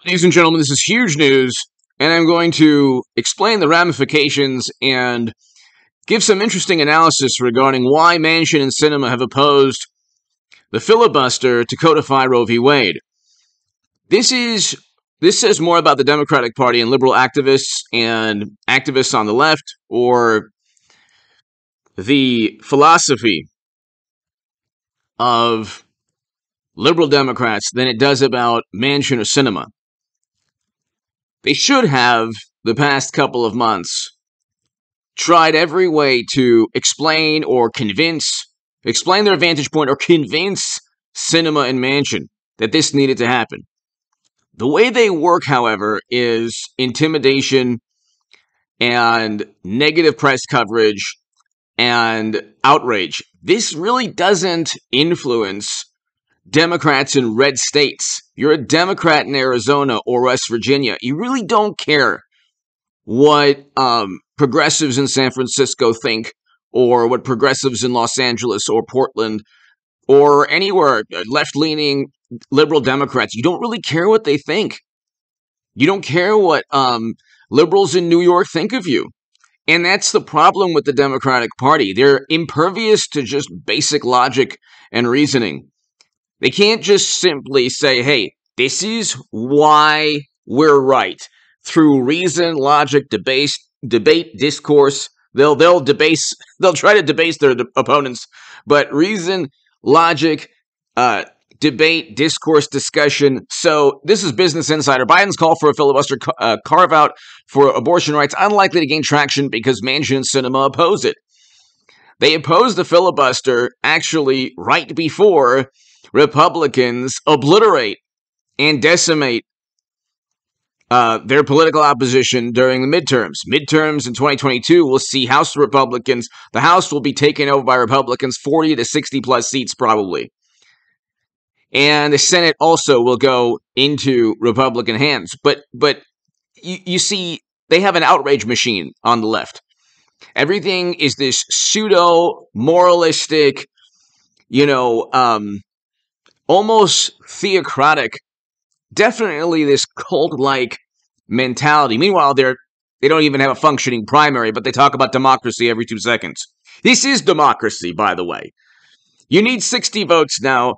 Ladies and gentlemen, this is huge news, and I'm going to explain the ramifications and give some interesting analysis regarding why Manchin and Sinema have opposed the filibuster to codify Roe v. Wade. This says more about the Democratic Party and liberal activists and activists on the left, or the philosophy of liberal Democrats, than it does about Manchin or Sinema. They should have, the past couple of months, tried every way to explain their vantage point or convince Sinema and Manchin that this needed to happen. The way they work, however, is intimidation and negative press coverage and outrage. This really doesn't influence Democrats in red states. You're a Democrat in Arizona or West Virginia. You really don't care what progressives in San Francisco think, or what progressives in Los Angeles or Portland or anywhere, left-leaning liberal Democrats. You don't really care what they think. You don't care what liberals in New York think of you. And that's the problem with the Democratic Party. They're impervious to just basic logic and reasoning. They can't just simply say, hey, this is why we're right. Through reason, logic, debate, discourse, they'll try to debase their opponents, but reason, logic, debate, discourse, discussion. So this is Business Insider. Biden's call for a filibuster carve-out for abortion rights unlikely to gain traction because Manchin and Sinema oppose it. They oppose the filibuster actually right before Republicans obliterate and decimate their political opposition during the midterms. Midterms in 2022 will see House Republicans. The House will be taken over by Republicans, 40 to 60 plus seats probably. And the Senate also will go into Republican hands. But you see, they have an outrage machine on the left. Everything is this pseudo-moralistic, almost theocratic, definitely this cult-like mentality. Meanwhile, they don't even have a functioning primary, but they talk about democracy every 2 seconds. This is democracy, by the way. You need 60 votes now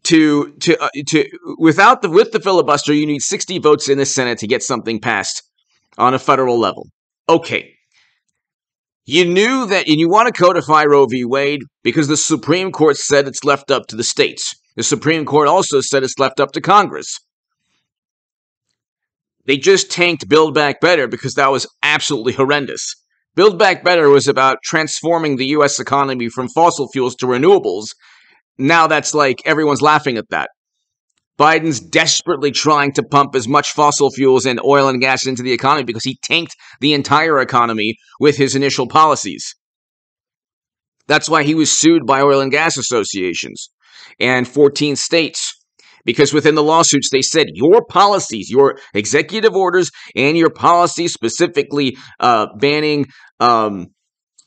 with the filibuster. You need 60 votes in the Senate to get something passed on a federal level. Okay. You knew that, and you want to codify Roe v. Wade because the Supreme Court said it's left up to the states. The Supreme Court also said it's left up to Congress. They just tanked Build Back Better because that was absolutely horrendous. Build Back Better was about transforming the U.S. economy from fossil fuels to renewables. Now that's like everyone's laughing at that. Biden's desperately trying to pump as much fossil fuels and oil and gas into the economy because he tanked the entire economy with his initial policies. That's why he was sued by oil and gas associations and 14 states, because within the lawsuits they said your policies, your executive orders and your policies specifically banning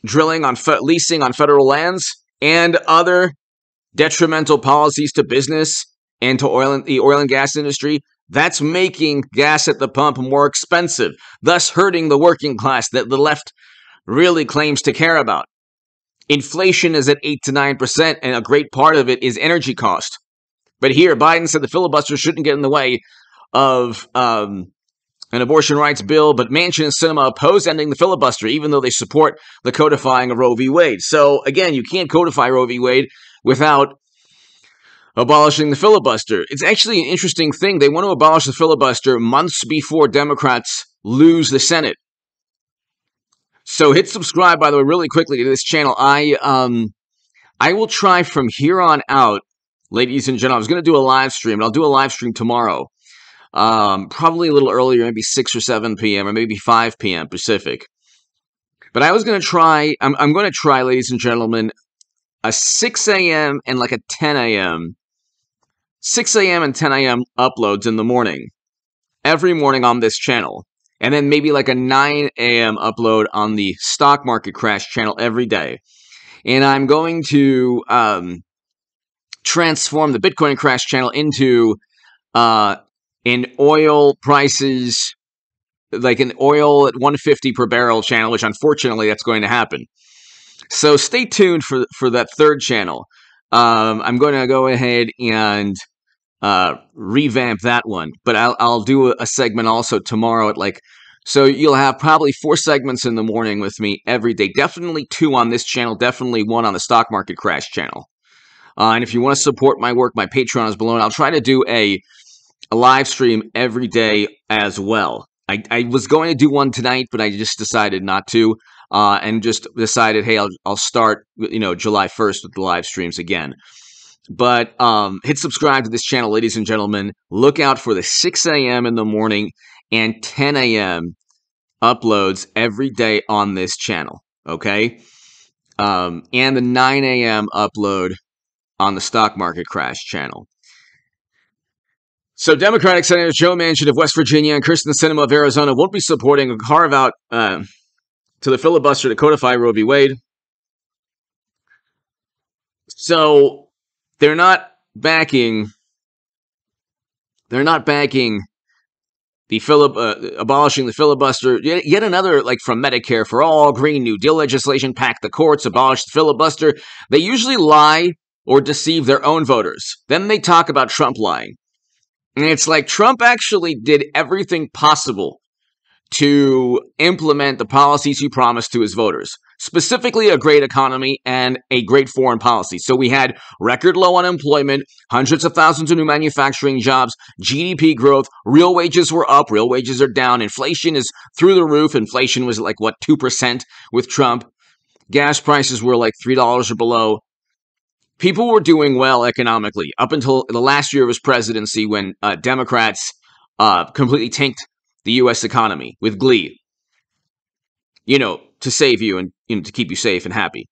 drilling on leasing on federal lands and other detrimental policies to business and to the oil and gas industry, that's making gas at the pump more expensive, thus hurting the working class that the left really claims to care about. Inflation is at 8 to 9%, and a great part of it is energy cost. But here, Biden said the filibuster shouldn't get in the way of an abortion rights bill, but Manchin and Sinema oppose ending the filibuster, even though they support the codifying of Roe v. Wade. So, again, you can't codify Roe v. Wade without abolishing the filibuster. It's actually an interesting thing. They want to abolish the filibuster months before Democrats lose the Senate. So hit subscribe, by the way, really quickly to this channel. I will try from here on out, ladies and gentlemen. I was going to do a live stream, and I'll do a live stream tomorrow. Probably a little earlier, maybe 6 or 7 p.m. or maybe 5 p.m. Pacific. But I was going to try, I'm going to try, ladies and gentlemen, a 6 a.m. and like a 10 a.m. 6 a.m. and 10 a.m. uploads in the morning, every morning on this channel. And then maybe like a 9 a.m. upload on the stock market crash channel every day. And I'm going to transform the Bitcoin crash channel into in oil prices, like an oil at 150 per barrel channel, which unfortunately that's going to happen. So stay tuned for that third channel. I'm going to go ahead and revamp that one, but I'll do a segment also tomorrow at so you'll have probably 4 segments in the morning with me every day. Definitely 2 on this channel, definitely 1 on the stock market crash channel. And if you want to support my work, my Patreon is below, and I'll try to do a live stream every day as well. I was going to do one tonight, but I just decided not to, and just decided, hey, I'll start, July 1st with the live streams again. But hit subscribe to this channel, ladies and gentlemen. Look out for the 6 a.m. in the morning and 10 a.m. uploads every day on this channel, okay? And the 9 a.m. upload on the stock market crash channel. So Democratic Senators Joe Manchin of West Virginia and Kyrsten Sinema of Arizona won't be supporting a carve-out to the filibuster to codify Roe v. Wade. So they're not backing the abolishing the filibuster. Yet another, from Medicare for All, Green New Deal legislation, pack the courts, abolish the filibuster. They usually lie or deceive their own voters. Then they talk about Trump lying. And it's like Trump actually did everything possible to implement the policies he promised to his voters, specifically a great economy and a great foreign policy. So we had record low unemployment, hundreds of thousands of new manufacturing jobs, GDP growth, real wages were up, real wages are down, inflation is through the roof. Inflation was 2% with Trump. Gas prices were $3 or below. People were doing well economically up until the last year of his presidency when Democrats completely tanked the U.S. economy with glee, to save you and to keep you safe and happy.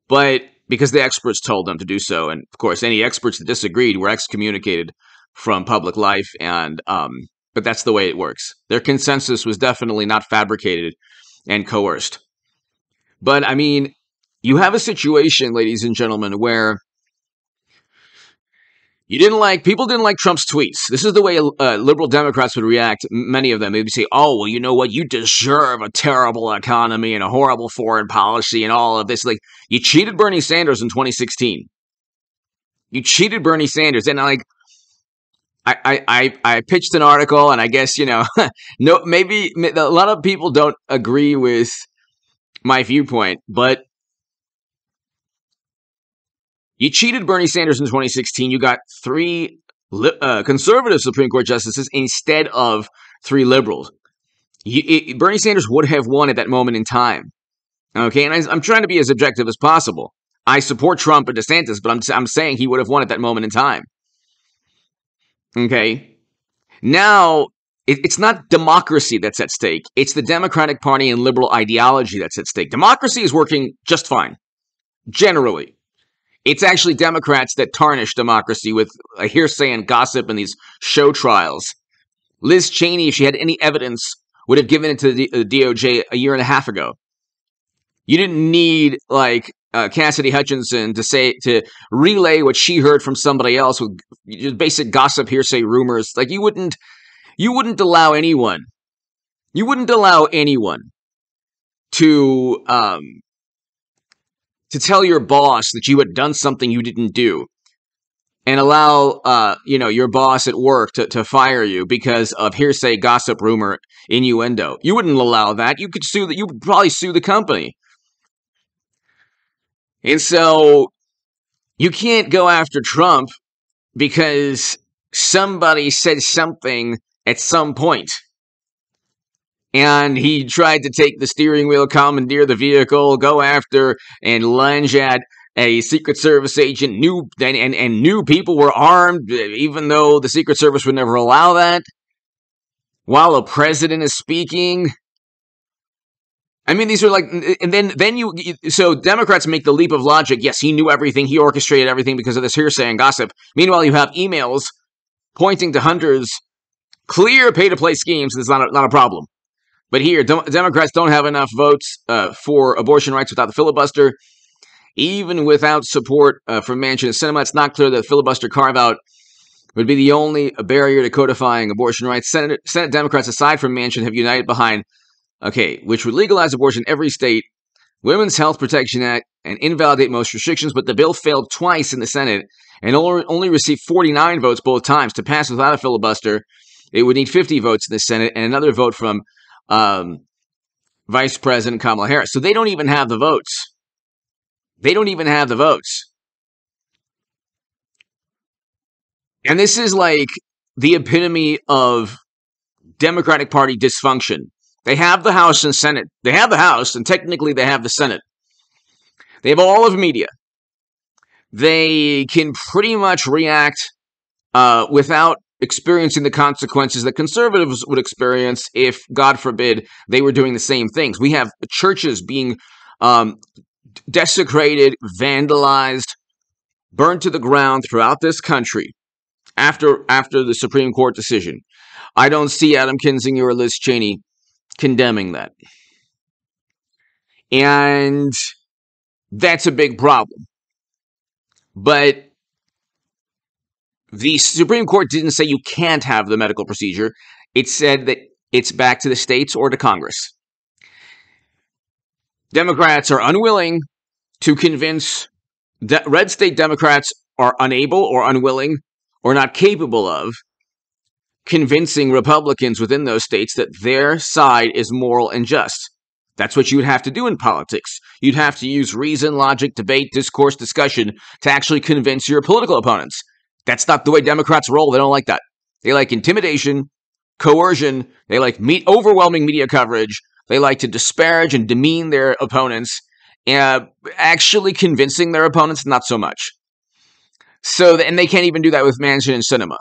But because the experts told them to do so, and of course any experts that disagreed were excommunicated from public life, and but that's the way it works. Their consensus was definitely not fabricated and coerced. But I mean, you have a situation, ladies and gentlemen, where people didn't like Trump's tweets. This is the way liberal Democrats would react. Many of them, they'd say, oh, well, you know what? You deserve a terrible economy and a horrible foreign policy and all of this. You cheated Bernie Sanders in 2016. You cheated Bernie Sanders. And I pitched an article, and I guess, no, maybe a lot of people don't agree with my viewpoint, but you cheated Bernie Sanders in 2016. You got 3 conservative Supreme Court justices instead of 3 liberals. Bernie Sanders would have won at that moment in time. Okay, and I'm trying to be as objective as possible. I support Trump and DeSantis, but I'm saying he would have won at that moment in time. Okay, now it's not democracy that's at stake. It's the Democratic Party and liberal ideology that's at stake. Democracy is working just fine, generally. It's actually Democrats that tarnish democracy with a hearsay and gossip and these show trials. Liz Cheney, if she had any evidence, would have given it to the DOJ a year and a half ago. You didn't need Cassidy Hutchinson to relay what she heard from somebody else with just basic gossip, hearsay, rumors. You wouldn't allow anyone. You wouldn't allow anyone to tell your boss that you had done something you didn't do, and allow your boss at work to fire you because of hearsay, gossip, rumor, innuendo. You wouldn't allow that. You would probably sue the company. And so you can't go after Trump because somebody said something at some point. And he tried to take the steering wheel, commandeer the vehicle, go after and lunge at a Secret Service agent, and knew people were armed, even though the Secret Service would never allow that, while a president is speaking. I mean, these are and then so Democrats make the leap of logic. Yes, he knew everything. He orchestrated everything because of this hearsay and gossip. Meanwhile, you have emails pointing to Hunter's clear pay-to-play schemes. It's not a problem. But here, Democrats don't have enough votes for abortion rights without the filibuster. Even without support from Manchin and Sinema, it's not clear that the filibuster carve-out would be the only barrier to codifying abortion rights. Senate Democrats, aside from Manchin, have united behind, which would legalize abortion in every state, Women's Health Protection Act, and invalidate most restrictions, but the bill failed twice in the Senate and only received 49 votes both times. To pass without a filibuster, it would need 50 votes in the Senate and another vote from Vice President Kamala Harris. So they don't even have the votes. They don't even have the votes. And this is like the epitome of Democratic Party dysfunction. They have the House and Senate. They have the House, and technically they have the Senate. They have all of media. They can pretty much react without experiencing the consequences that conservatives would experience if, God forbid, they were doing the same things. We have churches being desecrated, vandalized, burned to the ground throughout this country after the Supreme Court decision. I don't see Adam Kinzinger or Liz Cheney condemning that. And that's a big problem. But the Supreme Court didn't say you can't have the medical procedure. It said that it's back to the states or to Congress. Democrats are unwilling to convince, red state Democrats are unable or unwilling or not capable of convincing Republicans within those states that their side is moral and just. That's what you would have to do in politics. You'd have to use reason, logic, debate, discourse, discussion to actually convince your political opponents. That's not the way Democrats roll. They don't like that. They like intimidation, coercion. They like overwhelming media coverage. They like to disparage and demean their opponents. Actually convincing their opponents, not so much. And they can't even do that with Manchin and Sinema.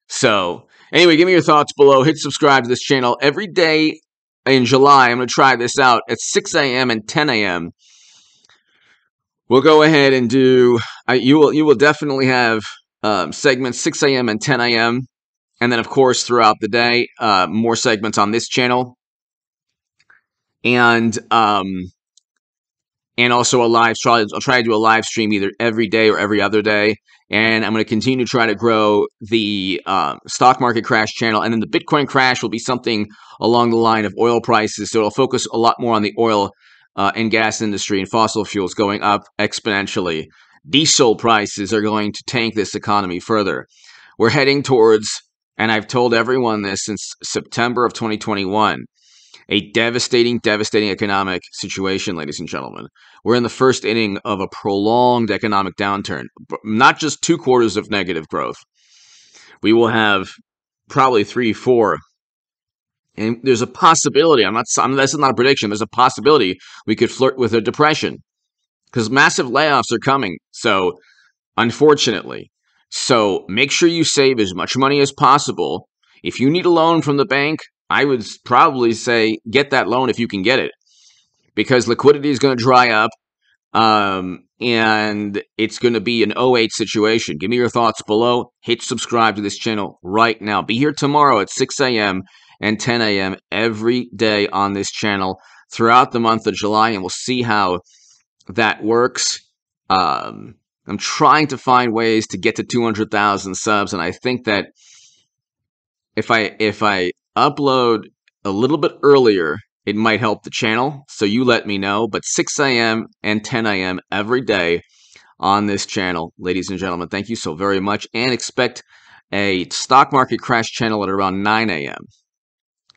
So, anyway, give me your thoughts below. Hit subscribe to this channel every day in July. I'm going to try this out at 6 a.m. and 10 a.m. We'll go ahead and do, you will definitely have segments 6 a.m. and 10 a.m. And then, of course, throughout the day, more segments on this channel. And also a live stream. I'll try to do a live stream either every day or every other day. And I'm going to continue to try to grow the stock market crash channel. And then the Bitcoin crash will be something along the line of oil prices. So it'll focus a lot more on the oil and gas industry and fossil fuels going up exponentially. Diesel prices are going to tank this economy further. We're heading towards, and I've told everyone this since September of 2021, a devastating economic situation, ladies and gentlemen. We're in the first inning of a prolonged economic downturn, not just 2 quarters of negative growth. We will have probably 3, 4. And there's a possibility, this is not a prediction, there's a possibility we could flirt with a depression because massive layoffs are coming. So, unfortunately. So, make sure you save as much money as possible. If you need a loan from the bank, I would probably say get that loan if you can get it, because liquidity is going to dry up, and it's going to be an 08 situation. Give me your thoughts below. Hit subscribe to this channel right now. Be here tomorrow at 6 a.m. and 10 a.m. every day on this channel throughout the month of July, and we'll see how that works. I'm trying to find ways to get to 200,000 subs, and I think that if I upload a little bit earlier, it might help the channel. So you let me know. But 6 a.m. and 10 a.m. every day on this channel, ladies and gentlemen, thank you so very much. And expect a stock market crash channel at around 9 a.m.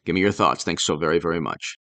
Give me your thoughts. Thanks so very, very much.